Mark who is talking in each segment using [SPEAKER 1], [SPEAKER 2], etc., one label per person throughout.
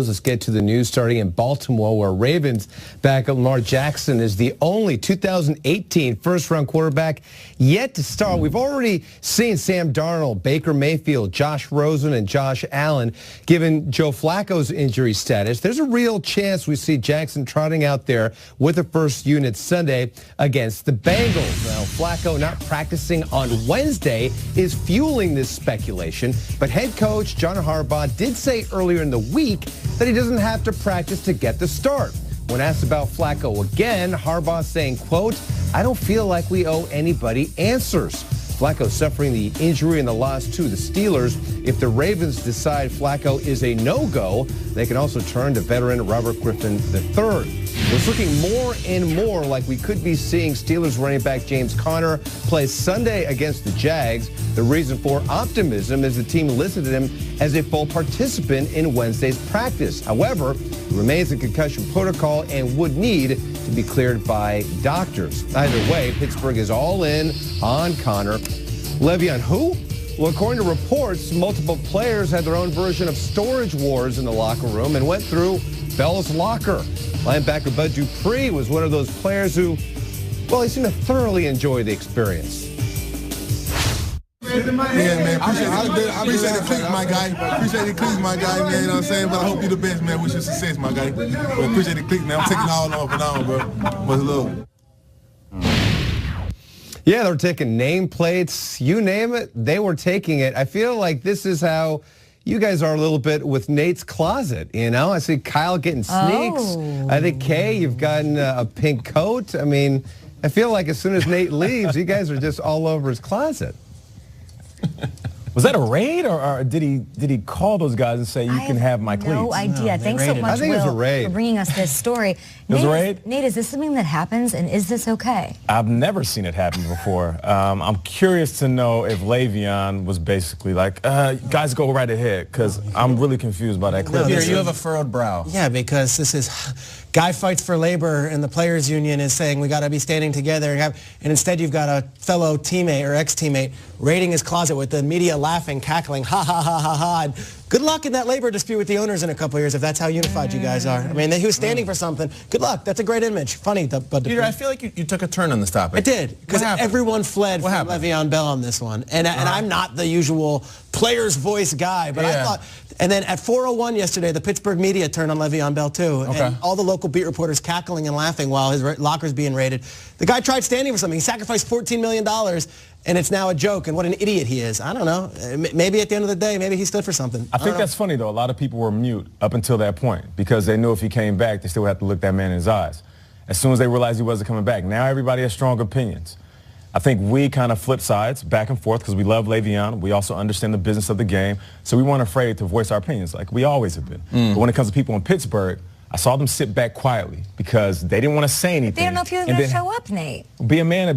[SPEAKER 1] those. Let's get to the news starting in Baltimore, where Ravens backup Lamar Jackson is the only 2018 first-round quarterback yet to start. We've already seen Sam Darnold, Baker Mayfield, Josh Rosen, and Josh Allen. Given Joe Flacco's injury status, there's a real chance we see Jackson trotting out there with the first unit Sunday against the Bengals. Now, Flacco not practicing on Wednesday is fueling this speculation, but head coach John Harbaugh did say earlier in the week that he doesn't have to practice to get the start. When asked about Flacco again, Harbaugh saying, quote, "I don't feel like we owe anybody answers." Flacco suffering the injury in the loss to the Steelers. If the Ravens decide Flacco is a no-go, they can also turn to veteran Robert Griffin III. It's looking more and more like we could be seeing Steelers running back James Conner play Sunday against the Jags. The reason for optimism is the team listed him as a full participant in Wednesday's practice. However, he remains in concussion protocol and would need to be cleared by doctors. Either way, Pittsburgh is all in on Conner. Le'Veon who? Well, according to reports, multiple players had their own version of storage wars in the locker room and went through Bell's locker. Linebacker Bud Dupree was one of those players who, well, he seemed to thoroughly enjoy the experience.
[SPEAKER 2] Yeah, man. I appreciate the cleats, my guy. Appreciate the cleats, my guy, man. You know what I'm saying? But I hope you the best, man. Wish you success, my guy. But appreciate the cleats, man. I'm taking all off and on, bro. Much love.
[SPEAKER 1] Yeah, they're taking nameplates. You name it, they were taking it. I feel like this is how you guys are a little bit with Nate's closet, you know? I see Kyle getting sneaks. Oh. I think, Kay, you've gotten a pink coat. I mean, I feel like as soon as Nate leaves, you guys are just all over his closet.
[SPEAKER 3] Was that a raid, or did he call those guys and say, you can have my cleats?
[SPEAKER 4] No idea. Thanks so much,
[SPEAKER 1] I think it was a raid.
[SPEAKER 4] for bringing us this story.
[SPEAKER 3] It was a raid?
[SPEAKER 4] Nate, is this something that happens, and is this okay?
[SPEAKER 3] I've never seen it happen before. I'm curious to know if Le'Veon was basically like, guys, go right ahead, because I'm really confused by that clip.
[SPEAKER 5] Peter, you have a furrowed brow. Yeah, because this is guy fights for labor, and the players' union is saying we got to be standing together, and instead you've got a fellow teammate or ex-teammate raiding his closet with the media laughing, cackling, ha, ha, ha, ha, ha. And good luck in that labor dispute with the owners in a couple of years if that's how unified you guys are. I mean, he was standing for something. Good luck. That's a great image. Funny, but
[SPEAKER 6] Peter, I feel like you took a turn on this topic.
[SPEAKER 5] I did, because everyone fled from Le'Veon Bell on this one. And I'm not the usual player's voice guy, but I thought, and then at 4:01 yesterday, the Pittsburgh media turned on Le'Veon Bell too. And all the local beat reporters cackling and laughing while his locker's being raided. The guy tried standing for something. He sacrificed $14 million, and it's now a joke, and what an idiot he is. I don't know. Maybe at the end of the day, maybe he stood for something.
[SPEAKER 3] I think that's funny, though. A lot of people were mute up until that point because they knew if he came back, they still would have to look that man in his eyes. As soon as they realized he wasn't coming back, now everybody has strong opinions. I think we kind of flip sides back and forth because we love Le'Veon. We also understand the business of the game, so we weren't afraid to voice our opinions like we always have been. But when it comes to people in Pittsburgh, I saw them sit back quietly because they didn't want to say anything.
[SPEAKER 4] They don't know if he was going to show up, Nate.
[SPEAKER 3] Be a man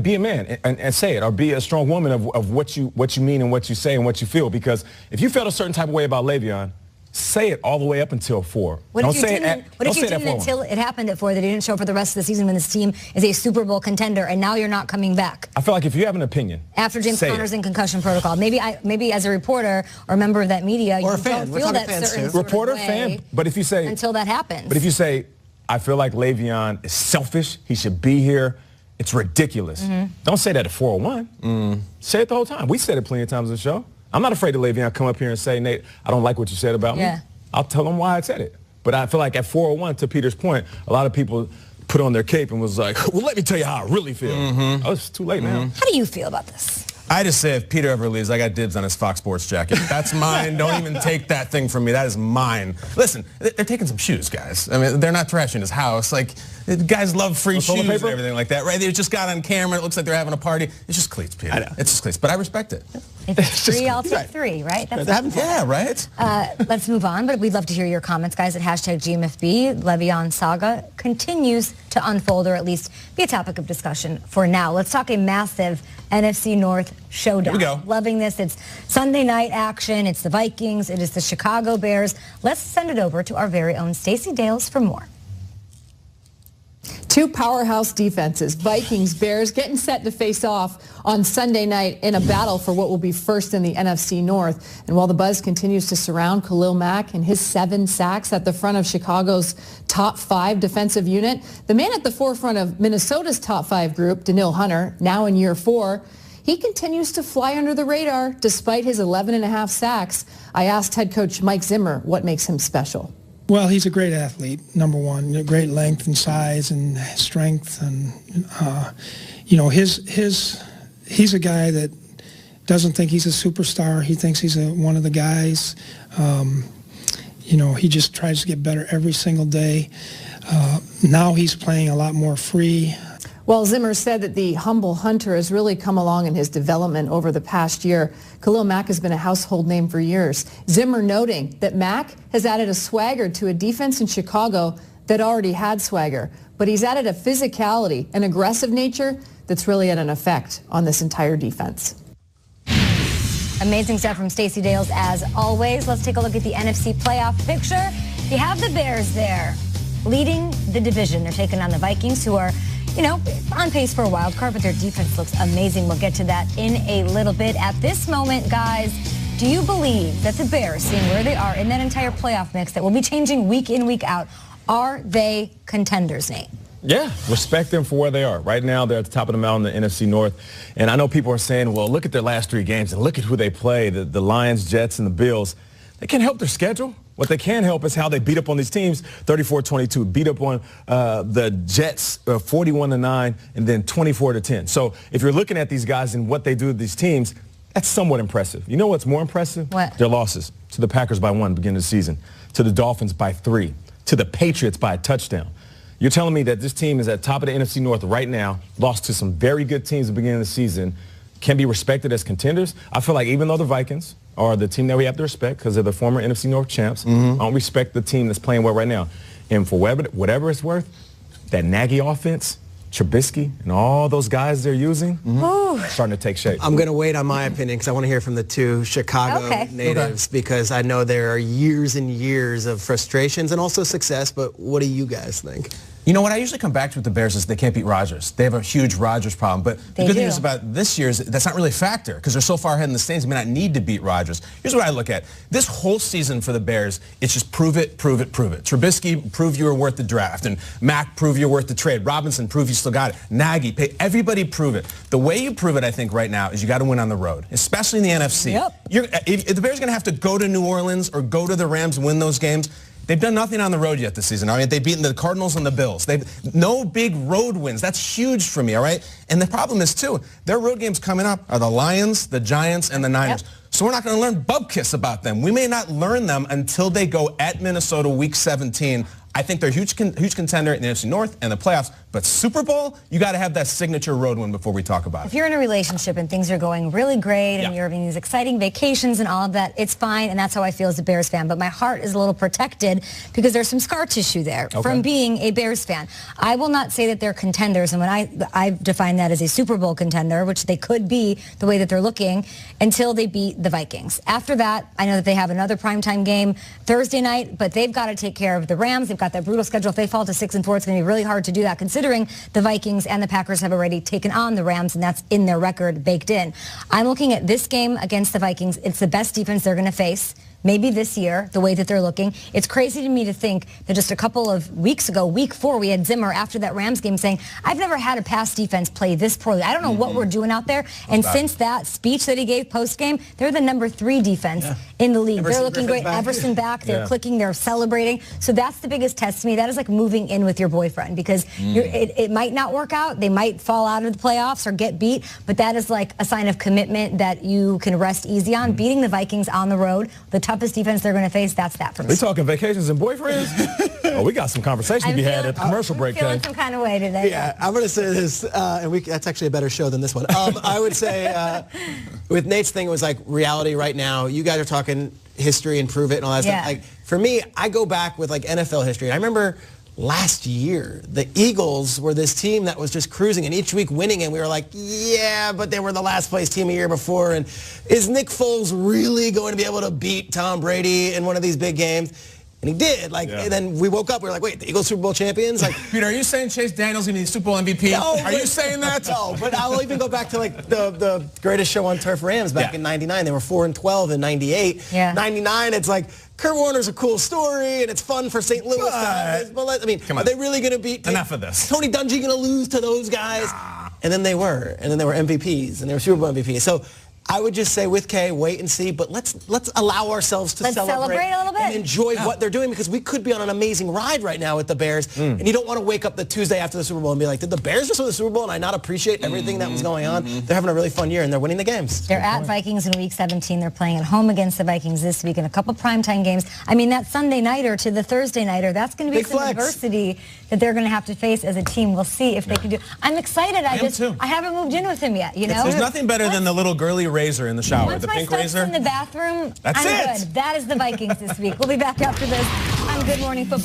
[SPEAKER 3] and say it, or be a strong woman of what you mean and what you say and what you feel. Because if you felt a certain type of way about Le'Veon, say it all the way up until 4.
[SPEAKER 4] What if you didn't until it happened at 4 that he didn't show for the rest of the season when this team is a Super Bowl contender and now you're not coming back?
[SPEAKER 3] I feel like if you have an opinion.
[SPEAKER 4] After James Conner's in concussion protocol, maybe as a reporter or a member of that media,
[SPEAKER 5] or
[SPEAKER 4] you don't feel that certain sort
[SPEAKER 3] reporter,
[SPEAKER 4] of way
[SPEAKER 3] fan, but if you say
[SPEAKER 4] until that happens.
[SPEAKER 3] But if you say, I feel like Le'Veon is selfish, he should be here, it's ridiculous. Don't say that at 4:01. Say it the whole time. We said it plenty of times on the show. I'm not afraid to Le'Veon come up here and say, Nate, I don't like what you said about me. I'll tell him why I said it. But I feel like at 4:01, to Peter's point, a lot of people put on their cape and was like, well, let me tell you how I really feel. Oh, it's too late now.
[SPEAKER 4] How do you feel about this?
[SPEAKER 6] I just say if Peter ever leaves, I got dibs on his Fox Sports jacket. That's mine. Don't even take that thing from me. That is mine. Listen, they're taking some shoes, guys. I mean, they're not trashing his house. Like, guys love free shoes and everything like that, right? They just got on camera. It looks like they're having a party. It's just cleats, Peter. I know. It's just cleats. But I respect it.
[SPEAKER 4] If it's 3, I'll take 3, right?
[SPEAKER 6] Yeah, right?
[SPEAKER 4] Let's move on, but we'd love to hear your comments, guys, at #GMFB. Le'Veon saga continues to unfold, or at least be a topic of discussion for now. Let's talk a massive NFC North showdown.
[SPEAKER 6] Here we go.
[SPEAKER 4] Loving this. It's Sunday night action. It's the Vikings. It is the Chicago Bears. Let's send it over to our very own Stacey Dales for more.
[SPEAKER 7] Two powerhouse defenses, Vikings, Bears, getting set to face off on Sunday night in a battle for what will be first in the NFC North. And while the buzz continues to surround Khalil Mack and his 7 sacks at the front of Chicago's top 5 defensive unit, the man at the forefront of Minnesota's top 5 group, Danielle Hunter, now in year 4, he continues to fly under the radar despite his 11.5 sacks. I asked head coach Mike Zimmer what makes him special.
[SPEAKER 8] Well, he's a great athlete, number one. Great length and size and strength, and he's a guy that doesn't think he's a superstar. He thinks he's one of the guys. He just tries to get better every single day. Now he's playing a lot more free.
[SPEAKER 7] Well, Zimmer said that the humble Hunter has really come along in his development over the past year. Khalil Mack has been a household name for years. Zimmer noting that Mack has added a swagger to a defense in Chicago that already had swagger, but he's added a physicality, an aggressive nature that's really had an effect on this entire defense.
[SPEAKER 4] Amazing stuff from Stacey Dales as always. Let's take a look at the NFC playoff picture. You have the Bears there leading the division. They're taking on the Vikings, who are on pace for a wild card, but their defense looks amazing. We'll get to that in a little bit. At this moment, guys, do you believe that the Bears, seeing where they are in that entire playoff mix that will be changing week in, week out, are they contenders, Nate?
[SPEAKER 3] Yeah, respect them for where they are. Right now, they're at the top of the mountain in the NFC North. And I know people are saying, well, look at their last 3 games and look at who they play, the Lions, Jets, and the Bills. They can't help their schedule. What they can help is how they beat up on these teams, 34-22, beat up on the Jets 41-9, and then 24-10. So if you're looking at these guys and what they do to these teams, that's somewhat impressive. You know what's more impressive?
[SPEAKER 4] What? Their
[SPEAKER 3] losses. To the Packers by 1 beginning of the season, to the Dolphins by 3, to the Patriots by a touchdown. You're telling me that this team is at top of the NFC North right now, lost to some very good teams at the beginning of the season, can be respected as contenders? I feel like even though the Vikings are the team that we have to respect because they're the former NFC North champs, I don't respect the team that's playing well right now. And for whatever it's worth, that Nagy offense, Trubisky, and all those guys they're using, starting to take shape.
[SPEAKER 5] I'm going to wait on my opinion because I want to hear from the 2 Chicago natives because I know there are years and years of frustrations and also success, but what do you guys think?
[SPEAKER 6] You know what I usually come back to with the Bears is they can't beat Rodgers. They have a huge Rodgers problem. But the good news about this year is that's not really a factor because they're so far ahead in the standings. They may not need to beat Rodgers. Here's what I look at. This whole season for the Bears, it's just prove it, prove it, prove it. Trubisky, prove you were worth the draft. And Mack, prove you're worth the trade. Robinson, prove you still got it. Nagy, everybody prove it. The way you prove it, I think, right now is you got to win on the road, especially in the NFC. If the Bears are going to have to go to New Orleans or go to the Rams and win those games, they've done nothing on the road yet this season. I mean, they've beaten the Cardinals and the Bills. They've no big road wins. That's huge for me, all right? And the problem is, too, their road games coming up are the Lions, the Giants, and the Niners. So we're not going to learn bubkiss about them. We may not learn them until they go at Minnesota Week 17. I think they're a huge contender in the NFC North and the playoffs. But Super Bowl, you got to have that signature road win before we talk about it.
[SPEAKER 4] If you're in a relationship and things are going really great and you're having these exciting vacations and all of that, it's fine, and that's how I feel as a Bears fan. But my heart is a little protected because there's some scar tissue there from being a Bears fan. I will not say that they're contenders, and when I define that as a Super Bowl contender, which they could be the way that they're looking, until they beat the Vikings. After that, I know that they have another primetime game Thursday night, but they've got to take care of the Rams. They've got that brutal schedule. If they fall to 6-4, it's going to be really hard to do that, considering the Vikings and the Packers have already taken on the Rams, and that's in their record baked in. I'm looking at this game against the Vikings. It's the best defense they're going to face. Maybe this year, the way that they're looking. It's crazy to me to think that just a couple of weeks ago, week 4, we had Zimmer after that Rams game saying, I've never had a pass defense play this poorly. I don't know what we're doing out there. And since that speech that he gave post-game, they're the number 3 defense in the league. They're looking great. Everson back. They're clicking. They're celebrating. So that's the biggest test to me. That is like moving in with your boyfriend because it might not work out. They might fall out of the playoffs or get beat. But that is like a sign of commitment that you can rest easy on. Beating the Vikings on the road, the toughest defense they're going to face, that's that for me.
[SPEAKER 3] We talking vacations and boyfriends? Oh, we got some conversation to be had at the commercial break.
[SPEAKER 4] I'm feeling some kind of way today.
[SPEAKER 5] Yeah, I'm going to say this, and that's actually a better show than this one. I would say with Nate's thing, it was like reality right now. You guys are talking history and prove it and all that stuff. Like, for me, I go back with like NFL history. I remember last year, the Eagles were this team that was just cruising and each week winning, and we were like, yeah, but they were the last place team a year before. And is Nick Foles really going to be able to beat Tom Brady in one of these big games? And he did. And then we woke up, we were like, wait, the Eagles Super Bowl champions?
[SPEAKER 6] Peter, are you saying Chase Daniel's going to be the Super Bowl MVP?
[SPEAKER 5] No,
[SPEAKER 6] are you saying that?
[SPEAKER 5] No, but I'll even go back to the greatest show on turf Rams back in 99. They were 4-12 in 98.
[SPEAKER 4] Yeah.
[SPEAKER 5] 99, it's like, Kurt Warner's a cool story, and it's fun for St. Louis. Are they really going to beat?
[SPEAKER 6] Enough of this.
[SPEAKER 5] Tony Dungy going to lose to those guys? And then they were. And then they were MVPs, and they were Super Bowl MVPs. So I would just say with Kay, wait and see, but let's allow ourselves to celebrate
[SPEAKER 4] a little bit
[SPEAKER 5] and enjoy what they're doing, because we could be on an amazing ride right now with the Bears, and you don't want to wake up the Tuesday after the Super Bowl and be like, did the Bears just win the Super Bowl and I not appreciate everything that was going on? They're having a really fun year, and they're winning the games.
[SPEAKER 4] They're at Vikings in Week 17. They're playing at home against the Vikings this week in a couple primetime games. I mean, that Sunday nighter to the Thursday nighter, that's going to be some adversity that they're going to have to face as a team. We'll see if they can do. I'm excited. I haven't moved in with him yet, you know?
[SPEAKER 6] There's nothing better than the little girly razor in the shower.
[SPEAKER 4] Once
[SPEAKER 6] The
[SPEAKER 4] my
[SPEAKER 6] pink
[SPEAKER 4] stuff's
[SPEAKER 6] razor.
[SPEAKER 4] in the bathroom,
[SPEAKER 6] That's
[SPEAKER 4] I'm
[SPEAKER 6] it.
[SPEAKER 4] good. That is the Vikings this week. We'll be back after this on Good Morning Football.